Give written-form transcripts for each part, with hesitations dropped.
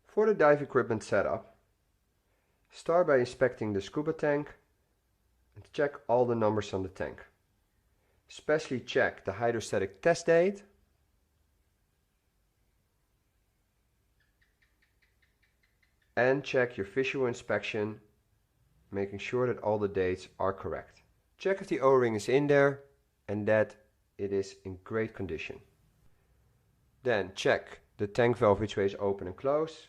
For the dive equipment setup, start by inspecting the scuba tank and check all the numbers on the tank. Especially check the hydrostatic test date and check your visual inspection, making sure that all the dates are correct. Check if the O-ring is in there and that it is in great condition. Then check the tank valve which way is open and close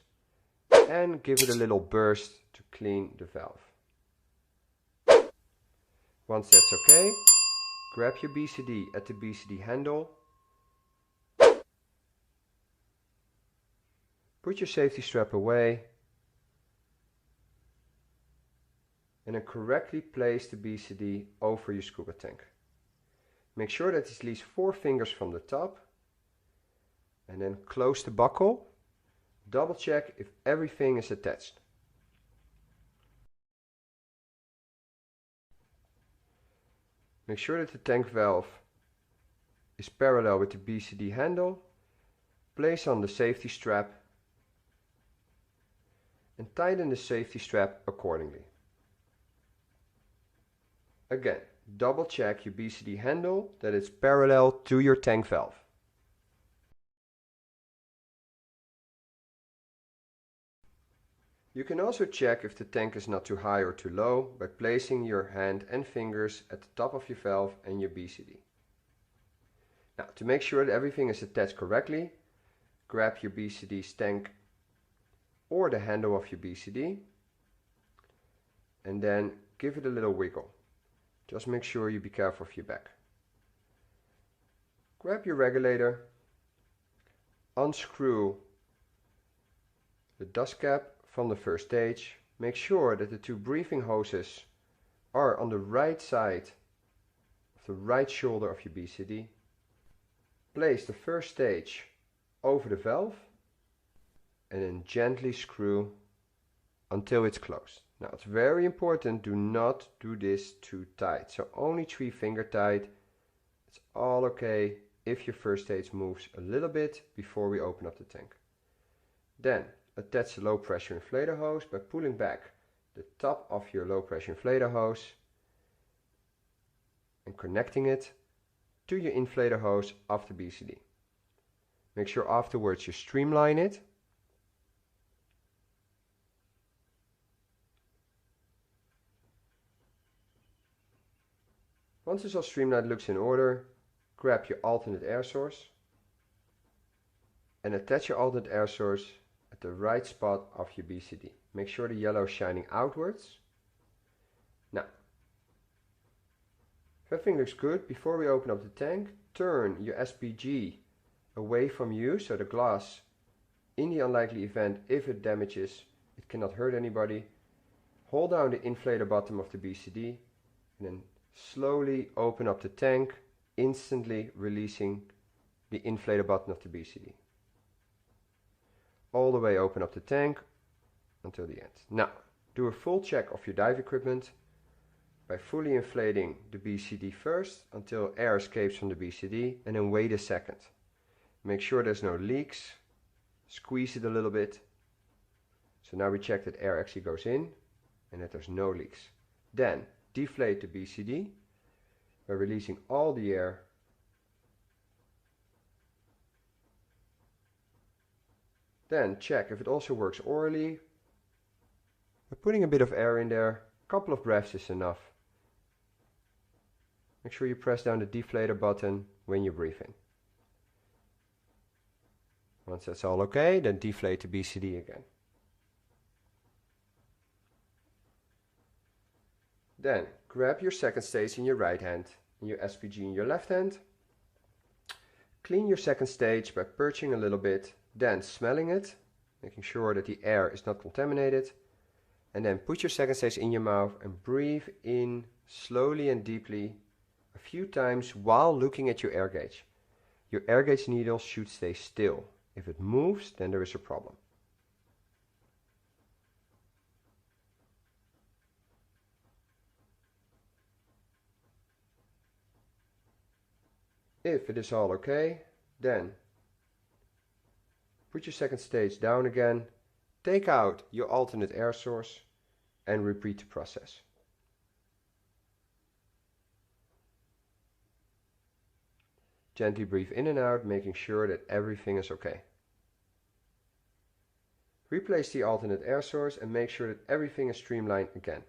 and give it a little burst to clean the valve. Once that's okay, grab your BCD at the BCD handle, put your safety strap away and then correctly place the BCD over your scuba tank. Make sure that it's at least 4 fingers from the top and then close the buckle. Double check if everything is attached. Make sure that the tank valve is parallel with the BCD handle. Place on the safety strap and tighten the safety strap accordingly. Again, double check your BCD handle that it's parallel to your tank valve. You can also check if the tank is not too high or too low by placing your hand and fingers at the top of your valve and your BCD. Now, to make sure that everything is attached correctly, grab your BCD tank or the handle of your BCD and then give it a little wiggle. Just make sure you be careful of your back. Grab your regulator, unscrew the dust cap from the first stage. Make sure that the 2 breathing hoses are on the right side of the right shoulder of your BCD. Place the first stage over the valve and then gently screw until it's closed. Now it's very important, do not do this too tight. So only 3 finger tight. It's all okay if your first stage moves a little bit before we open up the tank. Then attach the low pressure inflator hose by pulling back the top of your low pressure inflator hose and connecting it to your inflator hose of the BCD. Make sure afterwards you streamline it. Once it's all streamlined, looks in order, grab your alternate air source and attach your alternate air source at the right spot of your BCD. Make sure the yellow is shining outwards. Now, if everything looks good, before we open up the tank, turn your SPG away from you so the glass, in the unlikely event if it damages, it cannot hurt anybody. Hold down the inflator bottom of the BCD and then slowly open up the tank, instantly releasing the inflator button of the BCD. All the way open up the tank until the end. Now, do a full check of your dive equipment by fully inflating the BCD first until air escapes from the BCD and then wait a second. Make sure there's no leaks, squeeze it a little bit. So now we check that air actually goes in and that there's no leaks. Then deflate the BCD by releasing all the air. Then check if it also works orally. By putting a bit of air in there, a couple of breaths is enough. Make sure you press down the deflator button when you breathe in. Once that's all okay, then deflate the BCD again. Then grab your second stage in your right hand and your SPG in your left hand. Clean your second stage by perching a little bit, then smelling it, making sure that the air is not contaminated. And then put your second stage in your mouth and breathe in slowly and deeply a few times while looking at your air gauge. Your air gauge needle should stay still. If it moves, then there is a problem. If it is all okay, then put your second stage down again Take out your alternate air source and repeat the process. Gently breathe in and out, making sure that everything is okay. Replace the alternate air source and make sure that everything is streamlined again.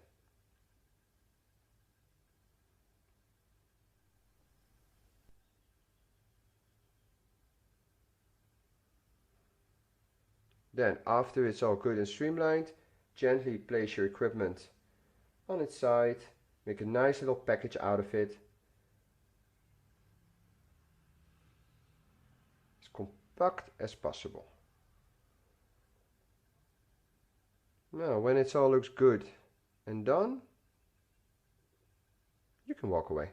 Then, after it's all good and streamlined, gently place your equipment on its side, make a nice little package out of it. As compact as possible. Now, when it all looks good and done, you can walk away.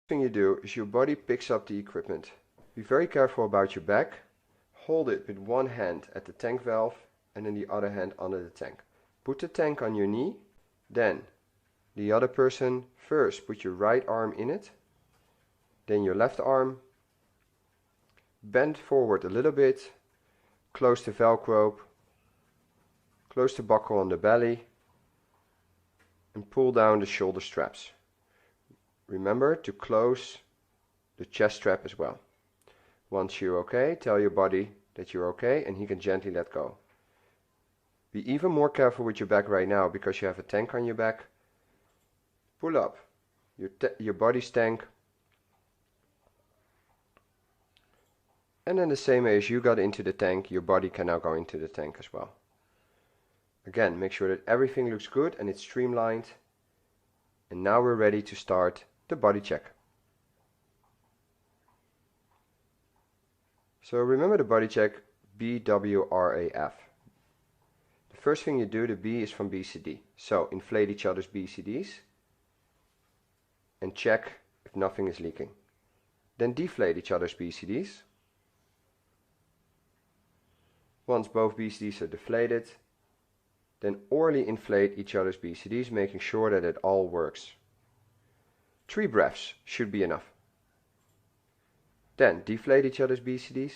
Thing you do is your body picks up the equipment. Be very careful about your back. Hold it with one hand at the tank valve and then the other hand under the tank. Put the tank on your knee, then the other person first put your right arm in it, then your left arm, bend forward a little bit, close the valve rope, close the buckle on the belly and pull down the shoulder straps. Remember to close the chest strap as well. Once you're okay, tell your body that you're okay and he can gently let go. Be even more careful with your back right now because you have a tank on your back. Pull up your body's tank. And then the same way as you got into the tank, your body can now go into the tank as well. Again, make sure that everything looks good and it's streamlined. And now we're ready to start the body check. So remember the body check, BWRAF. The first thing you do, the B is from BCD. So inflate each other's BCDs and check if nothing is leaking. Then deflate each other's BCDs. Once both BCDs are deflated, then orally inflate each other's BCDs, making sure that it all works. 3 breaths should be enough. Then deflate each other's BCDs.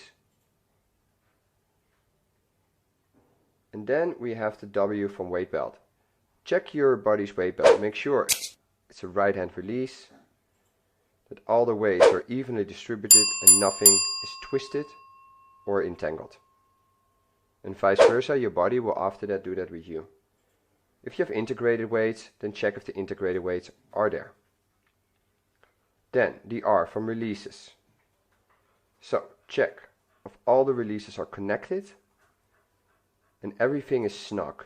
And then we have the W from weight belt. Check your body's weight belt. Make sure it's a right hand release, that all the weights are evenly distributed and nothing is twisted or entangled. And vice versa, your body will after that do that with you. If you have integrated weights, then check if the integrated weights are there. Then the R from releases. So check if all the releases are connected and everything is snug.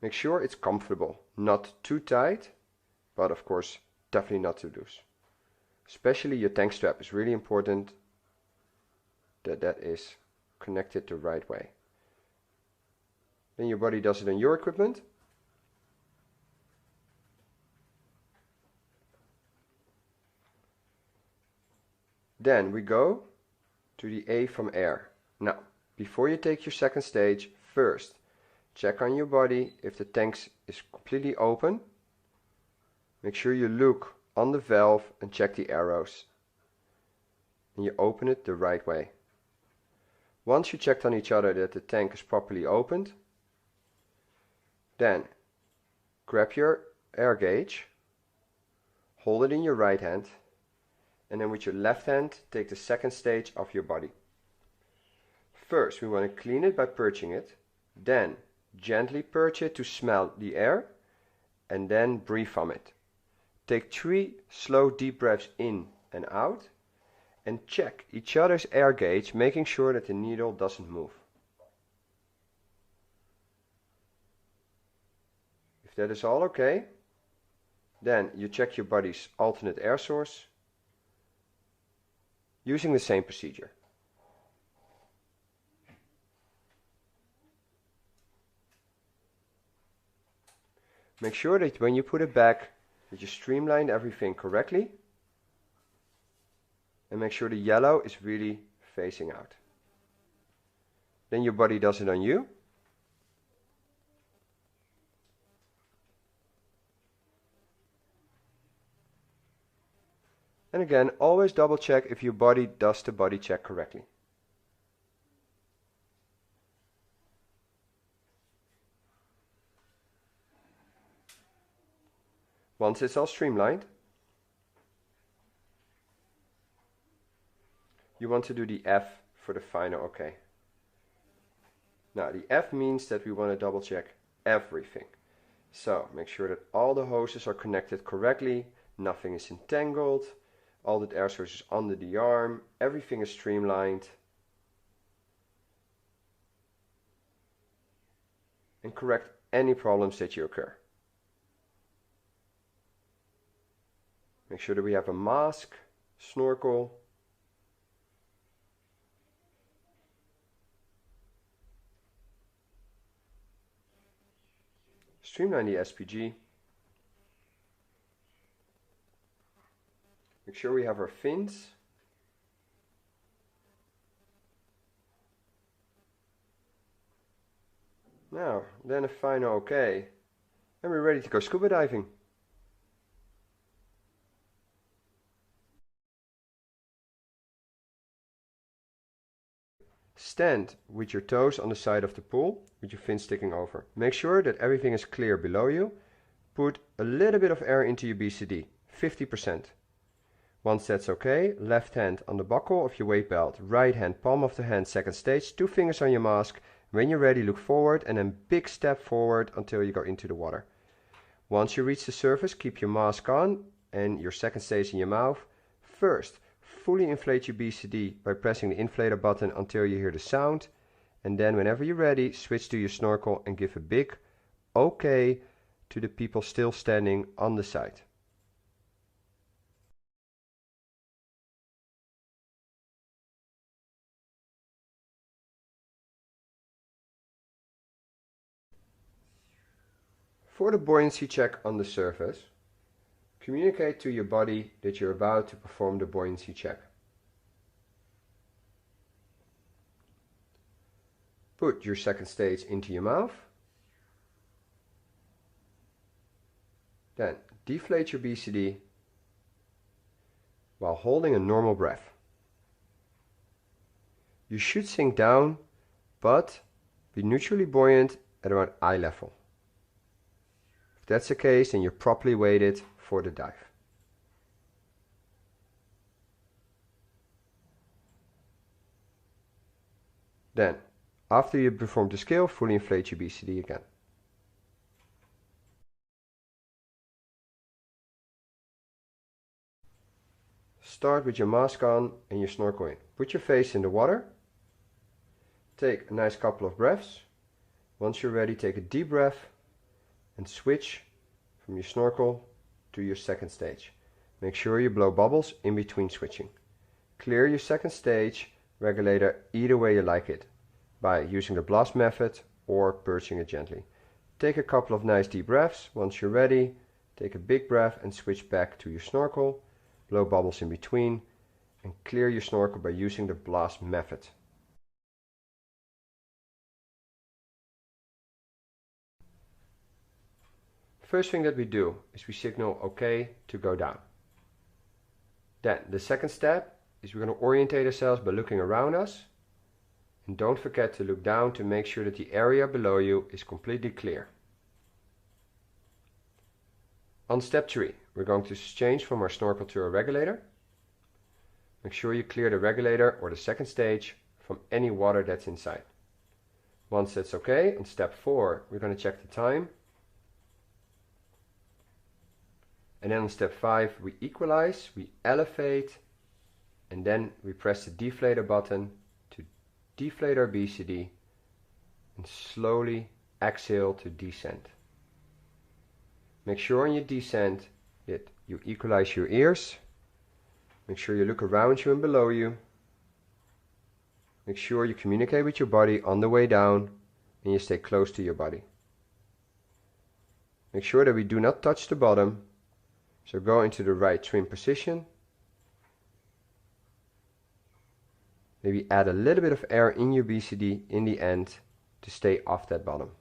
Make sure it's comfortable, not too tight, but of course definitely not too loose. Especially your tank strap is really important that is connected the right way. Then your body does it on your equipment. Then we go to the A from air. Now, before you take your second stage, first check on your body if the tank is completely open. Make sure you look on the valve and check the arrows. And you open it the right way. Once you checked on each other that the tank is properly opened, then grab your air gauge, hold it in your right hand, and then with your left hand take the second stage of your body. First we want to clean it by purging it, then gently purge it to smell the air, and then breathe from it. Take 3 slow deep breaths in and out, and check each other's air gauge, making sure that the needle doesn't move. If that is all okay, then you check your body's alternate air source using the same procedure. Make sure that when you put it back, that you streamline everything correctly. And make sure the yellow is really facing out. Then your body does it on you. And again, always double check if your body does the body check correctly. Once it's all streamlined, you want to do the F for the final OK. Now the F means that we want to double check everything. So make sure that all the hoses are connected correctly, nothing is entangled, all the air source is under the arm, everything is streamlined. And correct any problems that you occur. Make sure that we have a mask, snorkel, streamline the SPG. Make sure we have our fins. Now, then a final OK, and we're ready to go scuba diving. Stand with your toes on the side of the pool, with your fins sticking over. Make sure that everything is clear below you. Put a little bit of air into your BCD, 50%. Once that's okay, left hand on the buckle of your weight belt, right hand palm of the hand, second stage, 2 fingers on your mask. When you're ready, look forward and then big step forward until you go into the water. Once you reach the surface, keep your mask on and your second stage in your mouth. First, fully inflate your BCD by pressing the inflator button until you hear the sound. And then whenever you're ready, switch to your snorkel and give a big OK to the people still standing on the side. For the buoyancy check on the surface, communicate to your body that you're about to perform the buoyancy check. Put your second stage into your mouth. Then deflate your BCD while holding a normal breath. You should sink down, but be neutrally buoyant at around eye level. If that's the case, then you're properly weighted for the dive. Then, after you perform the skill, fully inflate your BCD again. Start with your mask on and your snorkel in. Put your face in the water. Take a nice couple of breaths. Once you're ready, take a deep breath and switch from your snorkel to your second stage. Make sure you blow bubbles in between switching. Clear your second stage regulator either way you like it, by using the blast method or purging it gently. Take a couple of nice deep breaths. Once you're ready, take a big breath and switch back to your snorkel. Blow bubbles in between and clear your snorkel by using the blast method. First thing that we do is we signal OK to go down. Then the second step is we're going to orientate ourselves by looking around us. And don't forget to look down to make sure that the area below you is completely clear. On step 3, we're going to change from our snorkel to our regulator. Make sure you clear the regulator or the second stage from any water that's inside. Once that's okay, on step 4, we're going to check the time. And then on step 5, we equalize, we elevate, and then we press the deflator button to deflate our BCD and slowly exhale to descend. Make sure on your descent that you equalize your ears. Make sure you look around you and below you. Make sure you communicate with your body on the way down and you stay close to your body. Make sure that we do not touch the bottom. So go into the right trim position. Maybe add a little bit of air in your BCD in the end to stay off that bottom.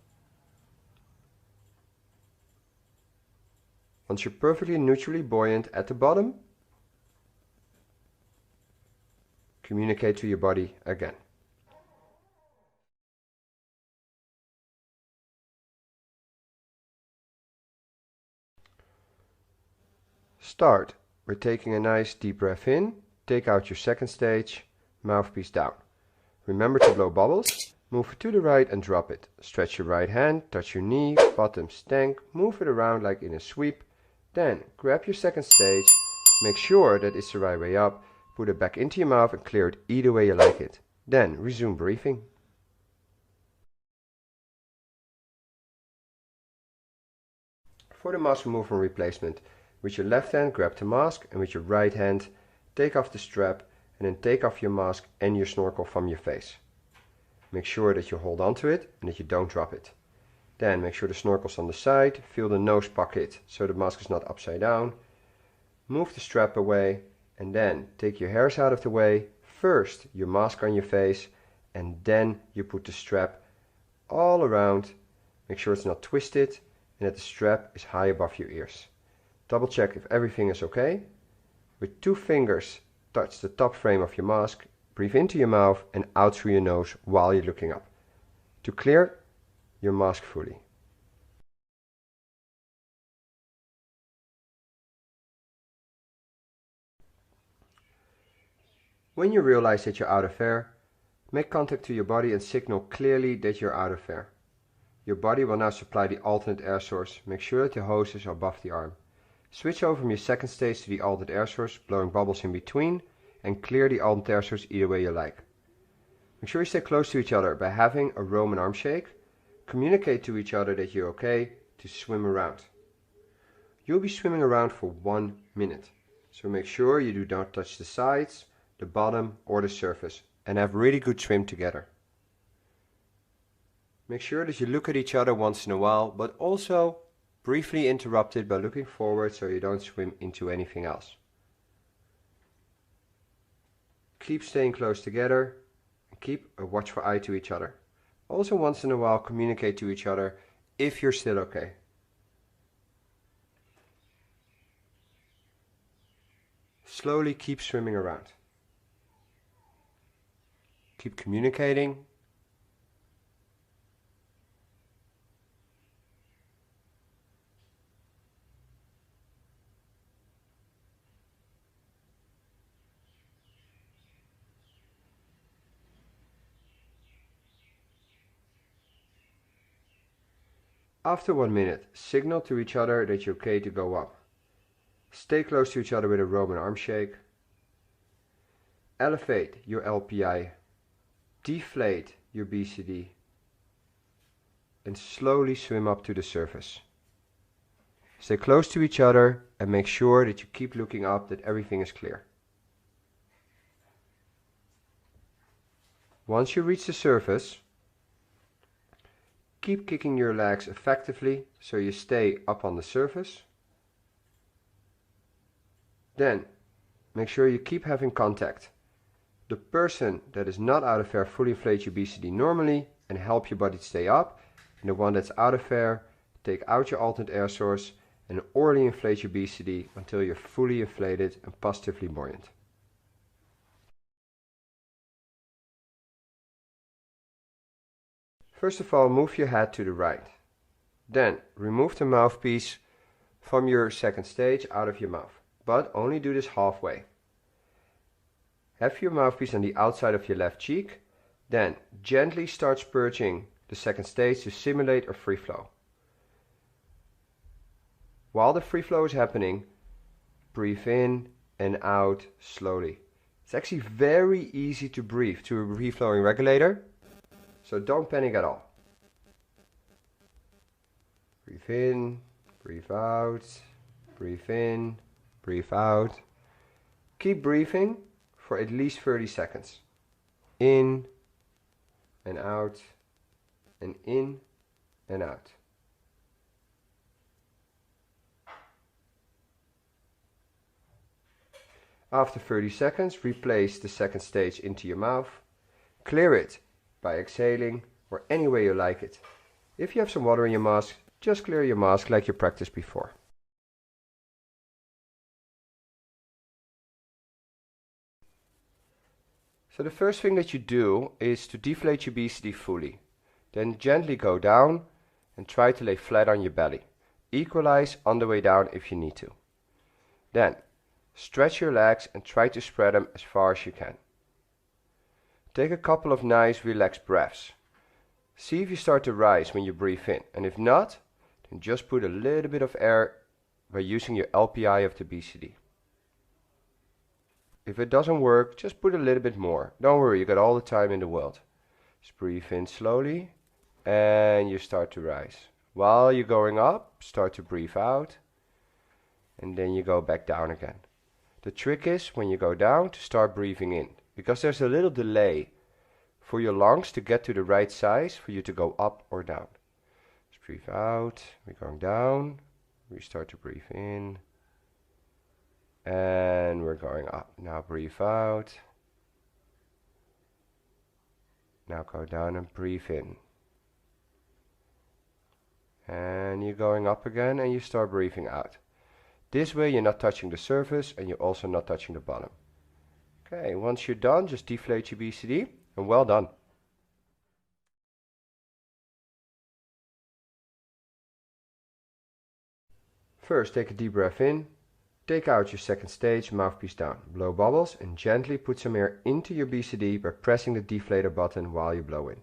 Once you're perfectly neutrally buoyant at the bottom, communicate to your body again. Start with taking a nice deep breath in, take out your second stage, mouthpiece down. Remember to blow bubbles, move it to the right and drop it. Stretch your right hand, touch your knee, bottom stank, move it around like in a sweep. Then grab your second stage, make sure that it's the right way up, put it back into your mouth and clear it either way you like it. Then resume breathing. For the mask removal and replacement, with your left hand grab the mask and with your right hand take off the strap and then take off your mask and your snorkel from your face. Make sure that you hold on to it and that you don't drop it. Then make sure the snorkel's on the side, feel the nose pocket so the mask is not upside down. Move the strap away and then take your hairs out of the way. First your mask on your face and then you put the strap all around. Make sure it's not twisted and that the strap is high above your ears. Double check if everything is okay. With 2 fingers touch the top frame of your mask, breathe into your mouth and out through your nose while you're looking up, to clear your mask fully. When you realize that you're out of air, make contact to your body and signal clearly that you're out of air. Your body will now supply the alternate air source. Make sure that the hose is above the arm. Switch over from your second stage to the alternate air source, blowing bubbles in between, and clear the alternate air source either way you like. Make sure you stay close to each other by having a Roman arm shake. Communicate to each other that you're okay to swim around. You'll be swimming around for 1 minute, so make sure you do not touch the sides, the bottom or the surface, and have a really good swim together. Make sure that you look at each other once in a while, but also briefly interrupt it by looking forward so you don't swim into anything else. Keep staying close together and keep a watchful eye to each other. Also once in a while communicate to each other if you're still okay. Slowly keep swimming around. Keep communicating. After 1 minute, signal to each other that you're okay to go up. Stay close to each other with a Roman arm shake. Elevate your LPI. Deflate your BCD. And slowly swim up to the surface. Stay close to each other and make sure that you keep looking up, that everything is clear. Once you reach the surface, keep kicking your legs effectively so you stay up on the surface. Then make sure you keep having contact. The person that is not out of air fully inflate your BCD normally and help your body to stay up. And the one that's out of air, take out your alternate air source and orally inflate your BCD until you're fully inflated and positively buoyant. First of all, move your head to the right. Then remove the mouthpiece from your second stage out of your mouth, but only do this halfway. Have your mouthpiece on the outside of your left cheek, then gently start spurging the second stage to simulate a free flow. While the free flow is happening, breathe in and out slowly. It's actually very easy to breathe to a free flowing regulator. So don't panic at all. Breathe in, breathe out, breathe in, breathe out. Keep breathing for at least 30 seconds. In and out, and in and out. After 30 seconds, replace the second stage into your mouth. Clear it by exhaling or any way you like it. If you have some water in your mask, just clear your mask like you practiced before. So the first thing that you do is to deflate your BCD fully. Then gently go down and try to lay flat on your belly. Equalize on the way down if you need to. Then stretch your legs and try to spread them as far as you can. Take a couple of nice relaxed breaths. See if you start to rise when you breathe in, and if not, then just put a little bit of air by using your LPI of the BCD. If it doesn't work, just put a little bit more. Don't worry, you got all the time in the world. Just breathe in slowly and you start to rise. While you're going up, start to breathe out and then you go back down again. The trick is when you go down to start breathing in, because there's a little delay for your lungs to get to the right size for you to go up or down. Just breathe out, we're going down, we start to breathe in. And we're going up. Now breathe out. Now go down and breathe in. And you're going up again and you start breathing out. This way you're not touching the surface and you're also not touching the bottom. Okay, once you're done, just deflate your BCD and well done. First, take a deep breath in. Take out your second stage, mouthpiece down. Blow bubbles and gently put some air into your BCD by pressing the deflator button while you blow in.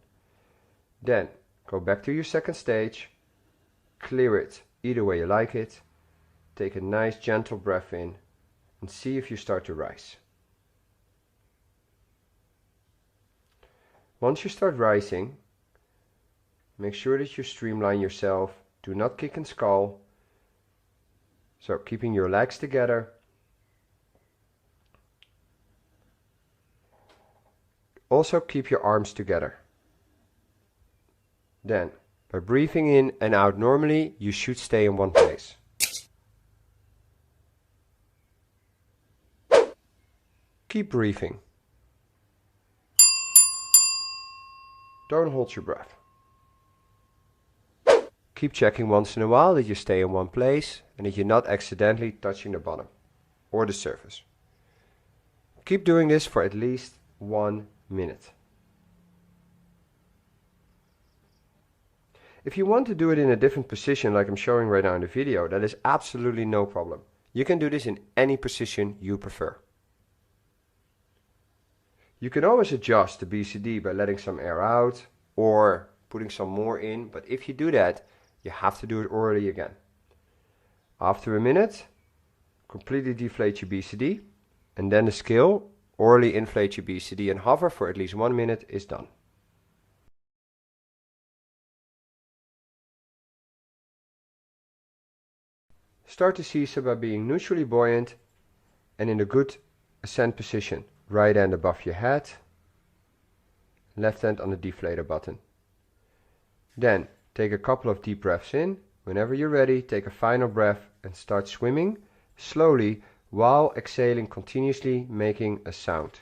Then go back to your second stage, clear it either way you like it. Take a nice gentle breath in and see if you start to rise. Once you start rising, make sure that you streamline yourself. Do not kick and skull. So keeping your legs together. Also keep your arms together. Then, by breathing in and out normally, you should stay in one place. Keep breathing. Don't hold your breath. Keep checking once in a while that you stay in one place and that you're not accidentally touching the bottom or the surface. Keep doing this for at least 1 minute. If you want to do it in a different position like I'm showing right now in the video, that is absolutely no problem. You can do this in any position you prefer. You can always adjust the BCD by letting some air out or putting some more in, but if you do that, you have to do it orally again. After a minute, completely deflate your BCD and then the scale, orally inflate your BCD and hover for at least 1 minute is done. Start the seesaw by being neutrally buoyant and in a good ascent position. Right hand above your head, left hand on the deflator button. Then take a couple of deep breaths in. Whenever you're ready, take a final breath and start swimming slowly while exhaling continuously, making a sound.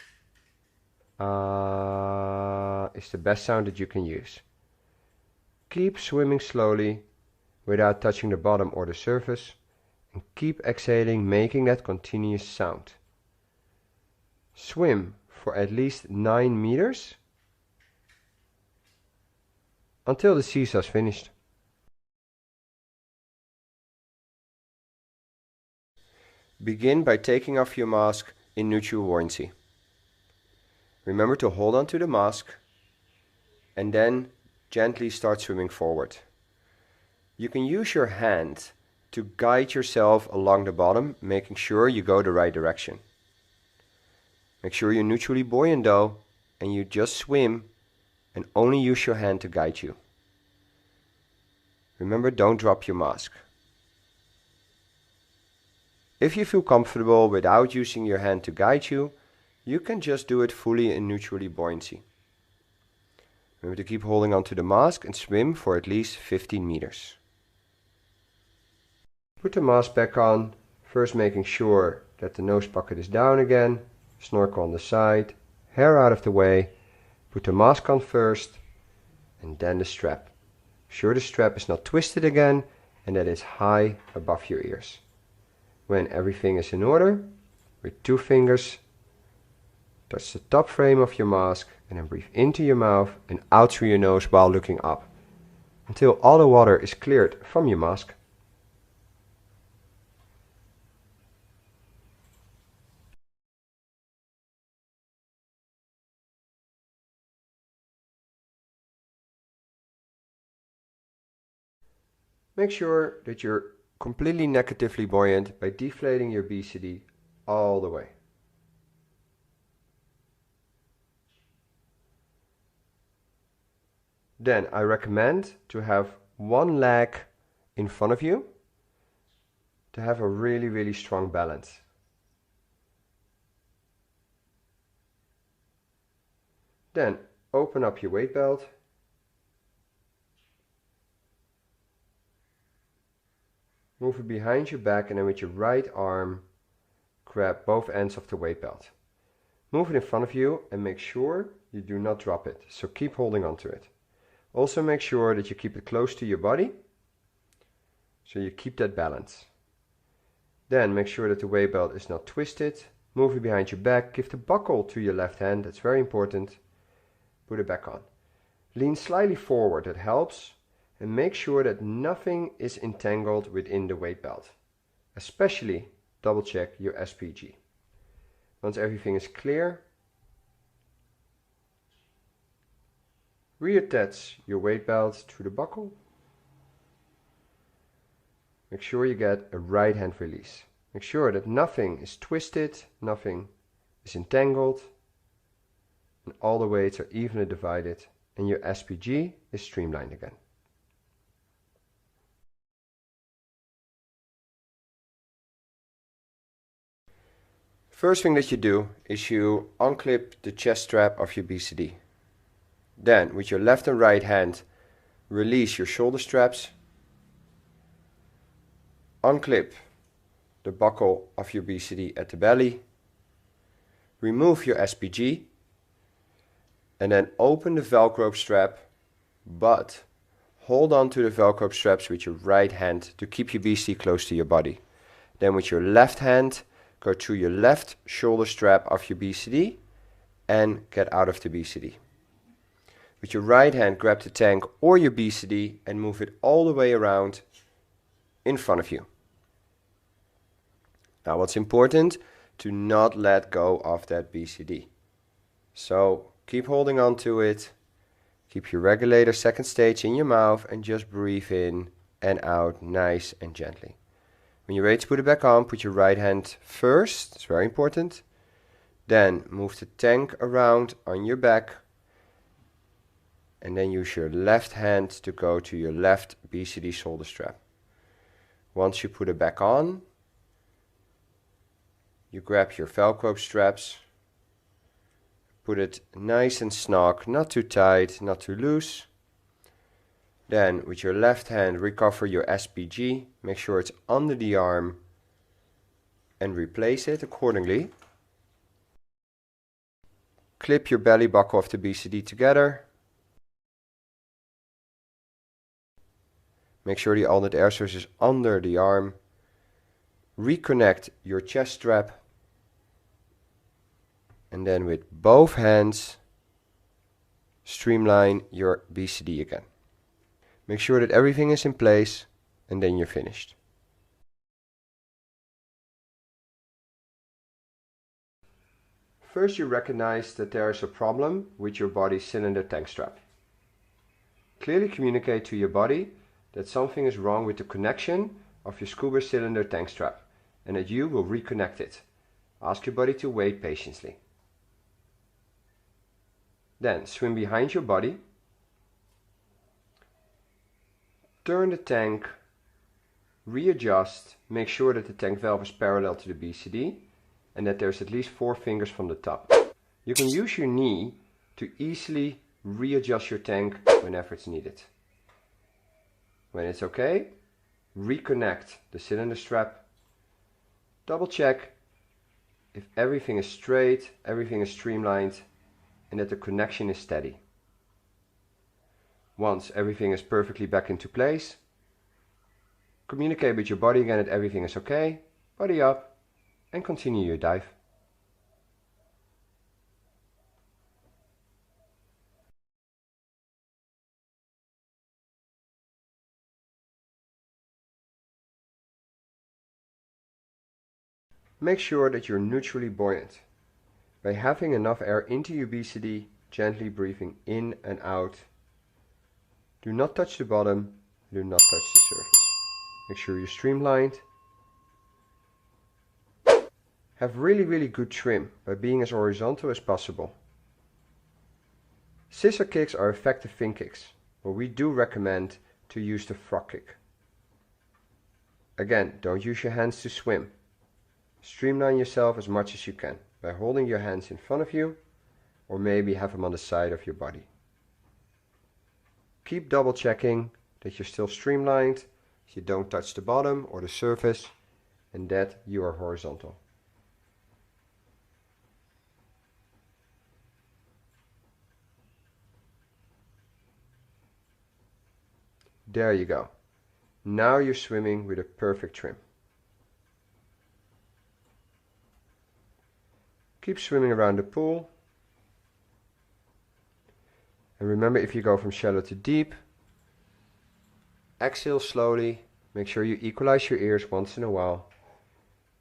Is the best sound that you can use. Keep swimming slowly without touching the bottom or the surface and keep exhaling, making that continuous sound. Swim for at least 9 meters until the seesaw is finished. Begin by taking off your mask in neutral buoyancy. Remember to hold on to the mask and then gently start swimming forward. You can use your hand to guide yourself along the bottom, making sure you go the right direction. Make sure you're neutrally buoyant though, and you just swim and only use your hand to guide you. Remember, don't drop your mask. If you feel comfortable without using your hand to guide you, you can just do it fully in neutrally buoyancy. Remember to keep holding onto the mask and swim for at least 15 meters. Put the mask back on, first making sure that the nose pocket is down again. Snorkel on the side, hair out of the way, put the mask on first and then the strap. Sure the strap is not twisted again and that it's high above your ears. When everything is in order, with 2 fingers, Touch the top frame of your mask and then breathe into your mouth and out through your nose while looking up, until all the water is cleared from your mask. Make sure that you're completely negatively buoyant by deflating your BCD all the way. Then I recommend to have one leg in front of you to have a really strong balance. Then open up your weight belt. Move it behind your back and then with your right arm grab both ends of the weight belt. Move it in front of you and make sure you do not drop it, so keep holding on to it. Also make sure that you keep it close to your body, so you keep that balance. Then make sure that the weight belt is not twisted. Move it behind your back, give the buckle to your left hand, that's very important. Put it back on. Lean slightly forward, that helps. And make sure that nothing is entangled within the weight belt. Especially double check your SPG. Once everything is clear, reattach your weight belt to the buckle. Make sure you get a right hand release. Make sure that nothing is twisted, nothing is entangled, and all the weights are evenly divided and your SPG is streamlined again. First thing that you do is you unclip the chest strap of your BCD. Then with your left and right hand release your shoulder straps. Unclip the buckle of your BCD at the belly. Remove your SPG and then open the Velcro strap, but hold on to the Velcro straps with your right hand to keep your BCD close to your body. Then with your left hand go through your left shoulder strap of your BCD and get out of the BCD. With your right hand grab the tank or your BCD and move it all the way around in front of you. Now what's important, to not let go of that BCD. So keep holding on to it, keep your regulator second stage in your mouth and just breathe in and out nice and gently. When you're ready to put it back on, put your right hand first, it's very important. Then move the tank around on your back. And then use your left hand to go to your left BCD shoulder strap. Once you put it back on, you grab your Velcro straps. Put it nice and snug, not too tight, not too loose. Then with your left hand recover your SPG, make sure it's under the arm and replace it accordingly. Clip your belly buckle of the BCD together. Make sure the alternate air source is under the arm. Reconnect your chest strap. And then with both hands, streamline your BCD again. Make sure that everything is in place and then you're finished. First you recognize that there is a problem with your body's cylinder tank strap. Clearly communicate to your body that something is wrong with the connection of your scuba cylinder tank strap and that you will reconnect it. Ask your body to wait patiently. Then swim behind your body. Turn the tank, readjust, make sure that the tank valve is parallel to the BCD and that there's at least 4 fingers from the top. You can use your knee to easily readjust your tank whenever it's needed. When it's okay, reconnect the cylinder strap. Double check if everything is straight, everything is streamlined and that the connection is steady. Once everything is perfectly back into place, communicate with your body again that everything is okay, body up, and continue your dive. Make sure that you're neutrally buoyant by having enough air into your BCD, gently breathing in and out. Do not touch the bottom, do not touch the surface. Make sure you're streamlined. Have really good trim by being as horizontal as possible. Scissor kicks are effective fin kicks, but we do recommend to use the frog kick. Again, don't use your hands to swim. Streamline yourself as much as you can by holding your hands in front of you, or maybe have them on the side of your body. Keep double checking that you're still streamlined, you don't touch the bottom or the surface, and that you are horizontal. There you go. Now you're swimming with a perfect trim. Keep swimming around the pool. And remember, if you go from shallow to deep, exhale slowly. Make sure you equalize your ears once in a while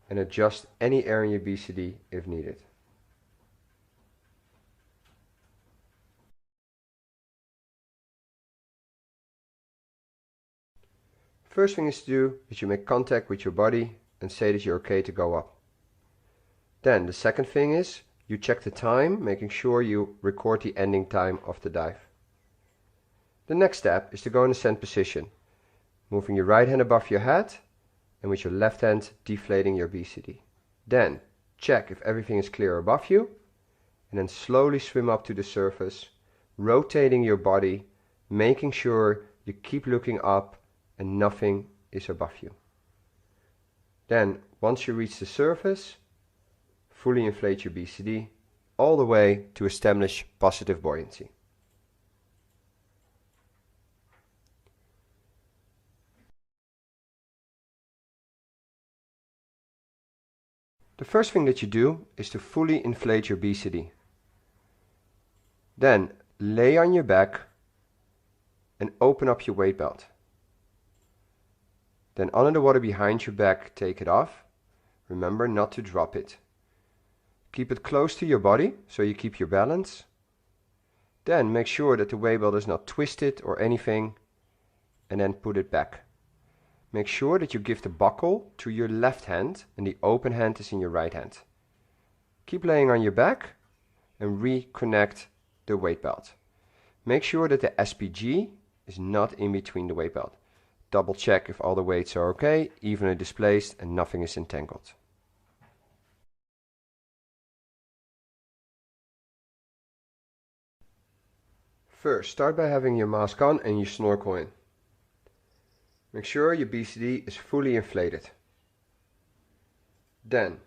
and adjust any air in your BCD if needed. First thing is to do is you make contact with your body and say that you're okay to go up. Then the second thing is you check the time, making sure you record the ending time of the dive. The next step is to go in ascent position, moving your right hand above your head and with your left hand deflating your BCD. Then check if everything is clear above you and then slowly swim up to the surface, rotating your body, making sure you keep looking up and nothing is above you. Then once you reach the surface, fully inflate your BCD all the way to establish positive buoyancy. The first thing that you do is to fully inflate your BCD. Then lay on your back and open up your weight belt. Then under the water behind your back, take it off. Remember not to drop it. Keep it close to your body so you keep your balance. Then make sure that the weight belt is not twisted or anything, and then put it back. Make sure that you give the buckle to your left hand and the open hand is in your right hand. Keep laying on your back and reconnect the weight belt. Make sure that the SPG is not in between the weight belt. Double check if all the weights are okay, evenly displaced and nothing is entangled. First, start by having your mask on and your snorkel in. Make sure your BCD is fully inflated. Then,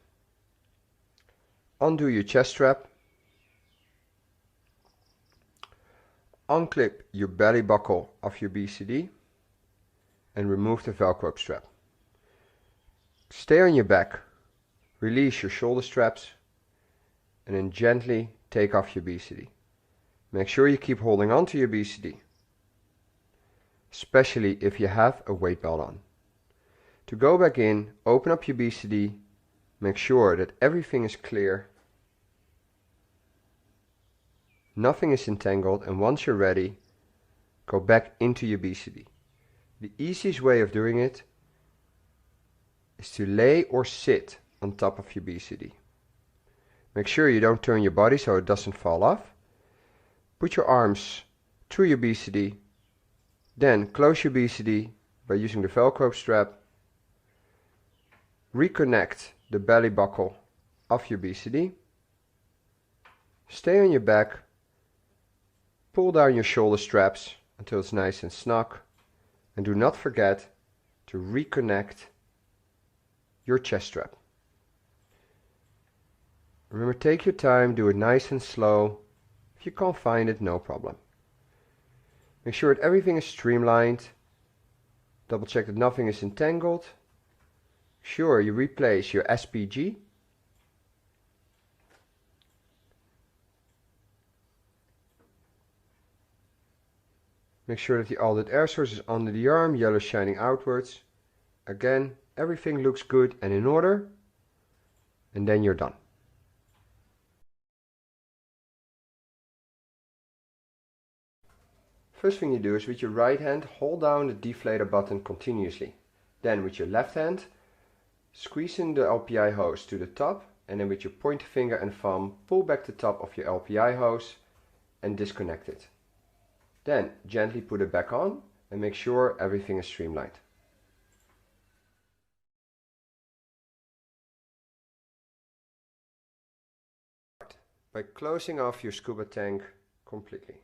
undo your chest strap. Unclip your belly buckle of your BCD and remove the Velcro strap. Stay on your back, release your shoulder straps and then gently take off your BCD. Make sure you keep holding on to your BCD, especially if you have a weight belt on. To go back in, open up your BCD, make sure that everything is clear, nothing is entangled, and once you're ready, go back into your BCD. The easiest way of doing it is to lay or sit on top of your BCD. Make sure you don't turn your body so it doesn't fall off. Put your arms through your BCD, then close your BCD by using the Velcro strap. Reconnect the belly buckle of your BCD. Stay on your back. Pull down your shoulder straps until it's nice and snug. And do not forget to reconnect your chest strap. Remember, take your time, do it nice and slow. If you can't find it, no problem. Make sure that everything is streamlined. Double check that nothing is entangled. Sure, you replace your SPG. Make sure that the altered air source is under the arm, yellow shining outwards. Again, everything looks good and in order. and then you're done. First thing you do is with your right hand hold down the deflator button continuously. Then with your left hand squeeze in the LPI hose to the top, and then with your pointer finger and thumb pull back the top of your LPI hose and disconnect it. Then gently put it back on and make sure everything is streamlined. By closing off your scuba tank completely.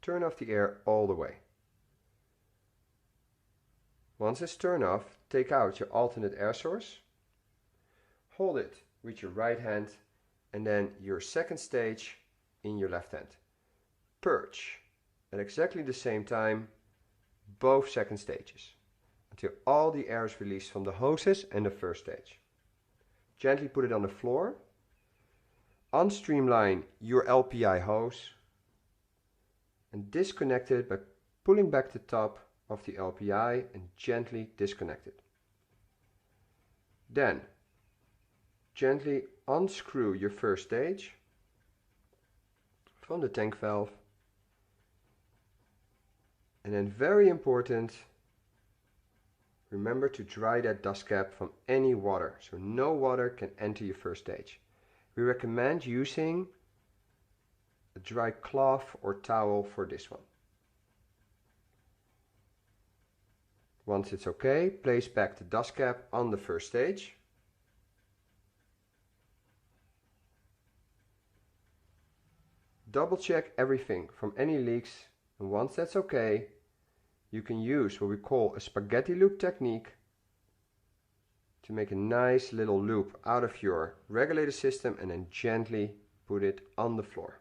Turn off the air all the way. Once it's turned off, take out your alternate air source, hold it with your right hand and then your second stage in your left hand. Purge at exactly the same time both second stages until all the air is released from the hoses and the first stage. Gently put it on the floor, unstreamline your LPI hose and disconnect it by pulling back the top of the LPI and gently disconnect it. Then gently unscrew your first stage from the tank valve, and then very important, remember to dry that dust cap from any water, so no water can enter your first stage. We recommend using a dry cloth or towel for this one. Once it's okay, place back the dust cap on the first stage. Double check everything from any leaks, and once that's okay, you can use what we call a spaghetti loop technique to make a nice little loop out of your regulator system and then gently put it on the floor.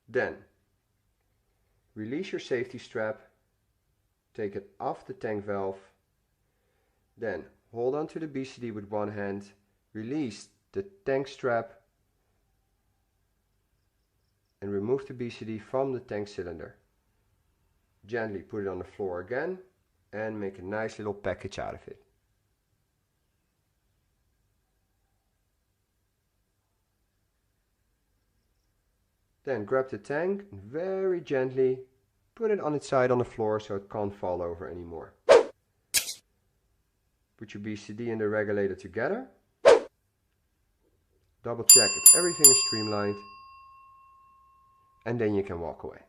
Then release your safety strap, take it off the tank valve, then hold on to the BCD with one hand, release the tank strap and remove the BCD from the tank cylinder. Gently put it on the floor again and make a nice little package out of it. Then grab the tank and very gently put it on its side on the floor so it can't fall over anymore. Put your BCD and the regulator together. Double check if everything is streamlined. And then you can walk away.